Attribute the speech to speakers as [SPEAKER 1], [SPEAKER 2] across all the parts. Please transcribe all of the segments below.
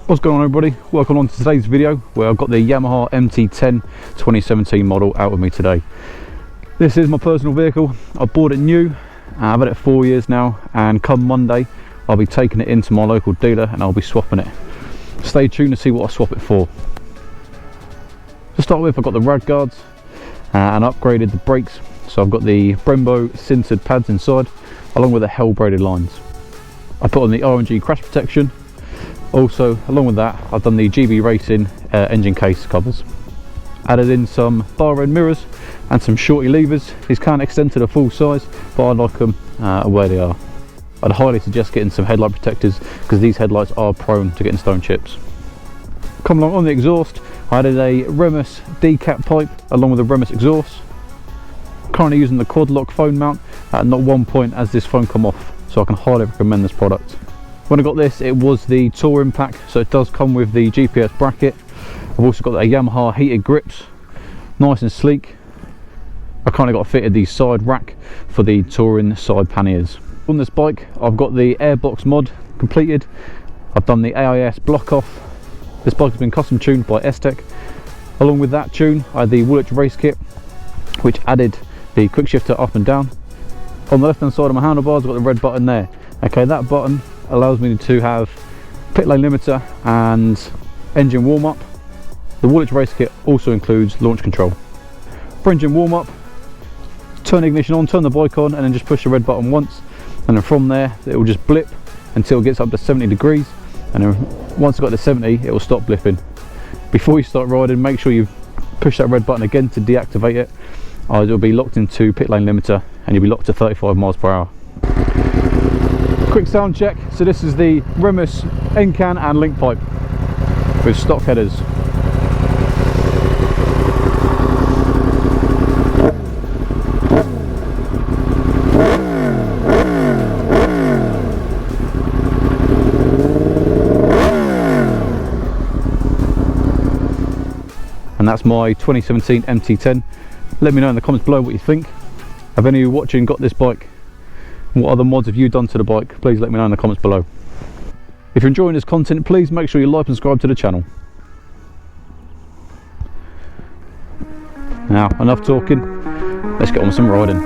[SPEAKER 1] What's going on, everybody? Welcome on to today's video where I've got the Yamaha MT10 2017 model out with me today. This is my personal vehicle. I bought it new. I've had it 4 years now, and come Monday I'll be taking it into my local dealer and I'll be swapping it. Stay tuned to see what I swap it for. To start with, I've got the rad guards and upgraded the brakes. So I've got the Brembo sintered pads inside along with the Hell braided lines. I put on the RNG crash protection. Also, along with that, I've done the GB Racing engine case covers. Added in some bar end mirrors and some shorty levers. These can't extend to the full size, but I like them where they are. I'd highly suggest getting some headlight protectors because these headlights are prone to getting stone chips. Come along on the exhaust, I added a Remus D-cap pipe along with a Remus exhaust. Currently using the quad lock phone mount. At not one point has this phone come off, so I can highly recommend this product. When I got this, it was the touring pack, so it does come with the GPS bracket. I've also got a Yamaha heated grips, nice and sleek. I kind of got fitted the side rack for the touring side panniers. On this bike, I've got the airbox mod completed. I've done the AIS block off. This bike has been custom tuned by S-Tech. Along with that tune, I had the Woolwich race kit, which added the quick shifter up and down. On the left hand side of my handlebars, I've got the red button there. Okay, that button allows me to have pit lane limiter and engine warm up. The Woolwich race kit also includes launch control. For engine warm up, turn the ignition on, turn the bike on, and then just push the red button once, and then from there it will just blip until it gets up to 70 degrees, and then once it got to 70 it will stop blipping. Before you start riding, make sure you push that red button again to deactivate it. It will be locked into pit lane limiter and you'll be locked to 35 miles per hour. Quick sound check. So this is the Remus end can and link pipe with stock headers. And that's my 2017 MT10. Let me know in the comments below what you think. Have any of you watching got this bike? What other mods have you done to the bike? Please let me know in the comments below. If you're enjoying this content, please make sure you like and subscribe to the channel. Now, enough talking, let's get on with some riding.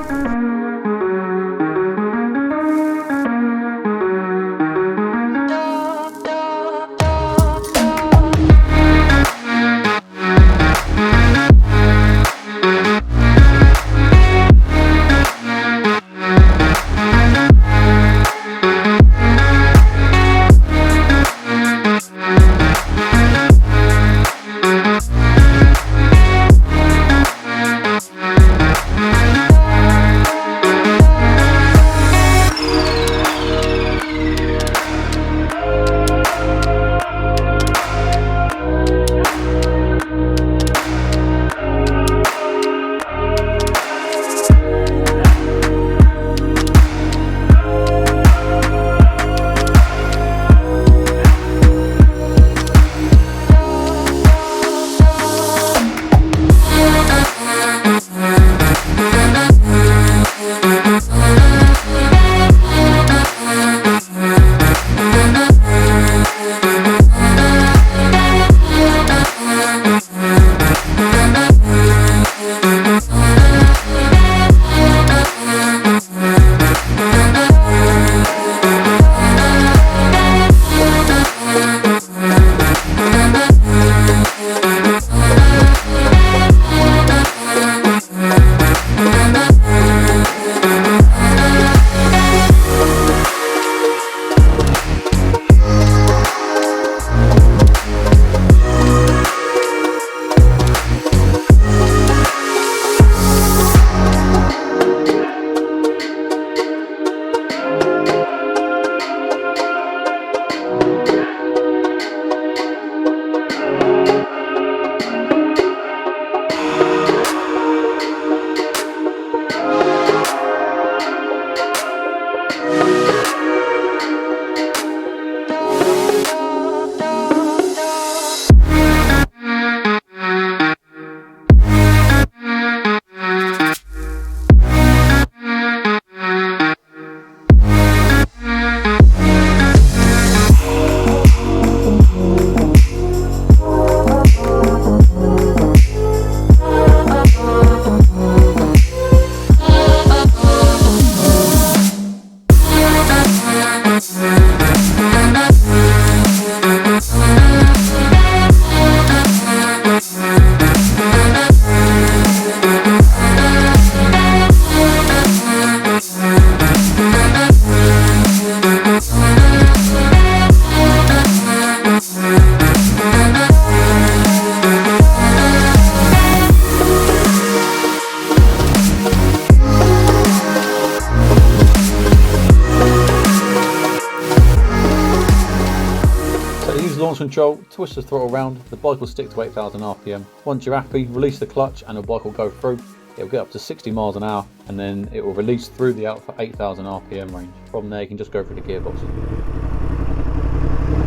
[SPEAKER 1] the launch control, twist the throttle round, the bike will stick to 8,000 RPM. Once you're happy, release the clutch and the bike will go through. It will get up to 60 miles an hour and then it will release through the out for 8,000 RPM range. From there you can just go through the gearbox.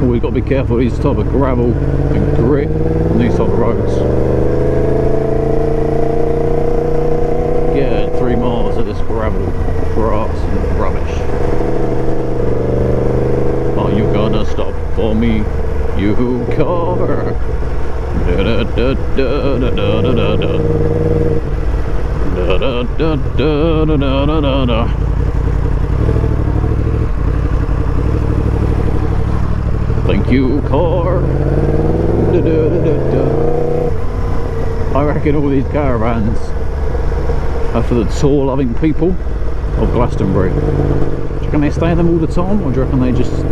[SPEAKER 1] We've got to be careful with these type of gravel and grit on these type of roads. Yeah, 3 miles of this gravel, grass and rubbish. Are you gonna stop for me, you car? Da da da da da da da da. Da da da da da da da da. Thank you, car. Da, da, da, da, da. I reckon all these caravans are for the tour loving people of Glastonbury. Do you reckon they stay in them all the time, or do you reckon they just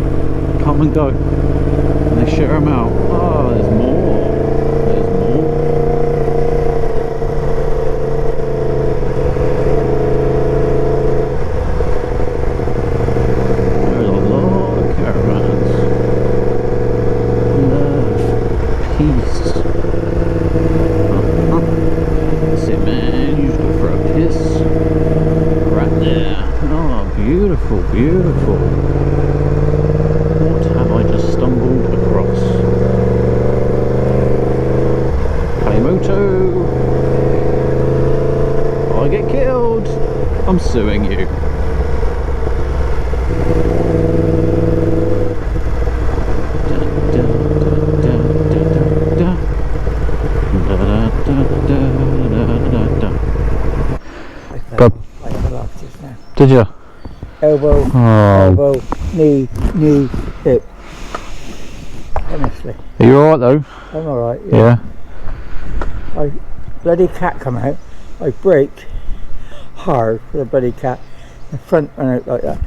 [SPEAKER 1] come and go and they share them out? Oh, there's more. There's more. There's a lot of caravans. Love, peace. That's it, man. You just go for a piss right there. Oh, beautiful, beautiful. What have I just stumbled across? Kalimoto! I get killed! I'm suing you. Did you?
[SPEAKER 2] Elbow, elbow, knee, hip. Honestly.
[SPEAKER 1] Are you alright though?
[SPEAKER 2] I'm alright, yeah. Bloody cat come out. I braked hard for the bloody cat. The front went out like that.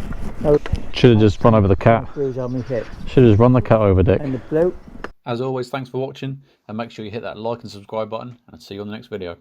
[SPEAKER 2] No,
[SPEAKER 1] should have just run over the cat.
[SPEAKER 2] Bruise on my hip.
[SPEAKER 1] Should have just run the cat over, Dick.
[SPEAKER 2] And the bloke.
[SPEAKER 1] As always, thanks for watching, and make sure you hit that like and subscribe button, and see you on the next video.